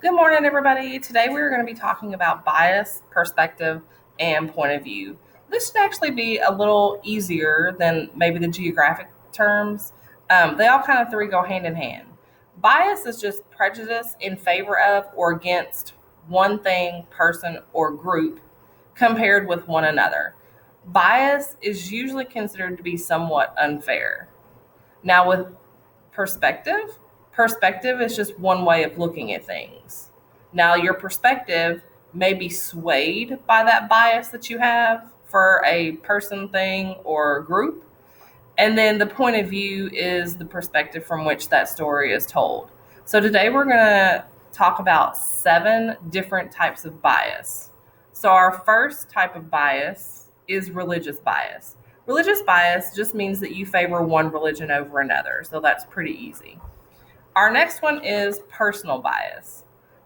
Good morning, everybody. Today we're going to be talking about bias, perspective, and point of view. This should actually be a little easier than maybe the geographic terms. They all kind of three go hand in hand. Bias is just prejudice in favor of or against one thing, person, or group compared with one another. Bias is usually considered to be somewhat unfair. Now, with perspective, perspective is just one way of looking at things. Now, your perspective may be swayed by that bias that you have for a person, thing, or group. And then the point of view is the perspective from which that story is told. So today we're going to talk about 7 different types of bias. So our first type of bias is religious bias. Religious bias just means that you favor one religion over another. So that's pretty easy. Our next one is personal bias.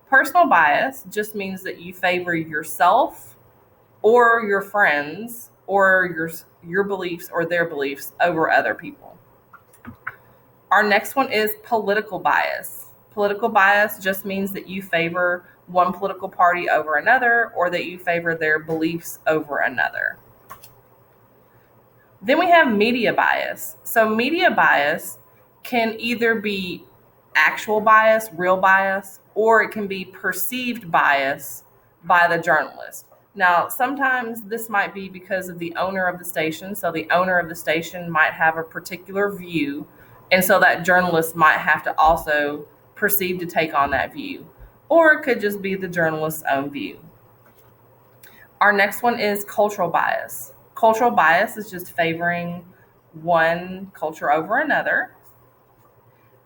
Personal bias just means that you favor yourself or your friends or your beliefs or their beliefs over other people. Our next one is political bias. Political bias just means that you favor one political party over another or that you favor their beliefs over another. Then we have media bias. So media bias can either be actual bias, real bias, or it can be perceived bias by the journalist. Now, sometimes this might be because of the owner of the station. So the owner of the station might have a particular view, and so that journalist might have to also perceive to take on that view. Or it could just be the journalist's own view. Our next one is cultural bias. Cultural bias is just favoring one culture over another.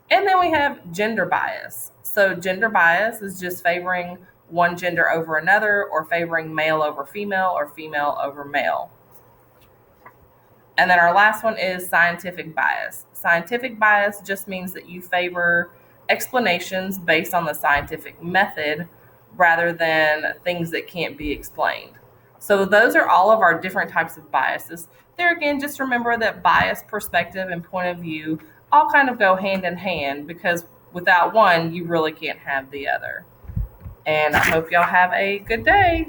And then we have gender bias. So, gender bias is just favoring one gender over another, or favoring male over female, or female over male. And then our last one is scientific bias. Scientific bias just means that you favor explanations based on the scientific method rather than things that can't be explained. So, those are all of our different types of biases. There again, just remember that bias, perspective, and point of view all kind of go hand in hand because without one, you really can't have the other. And I hope y'all have a good day.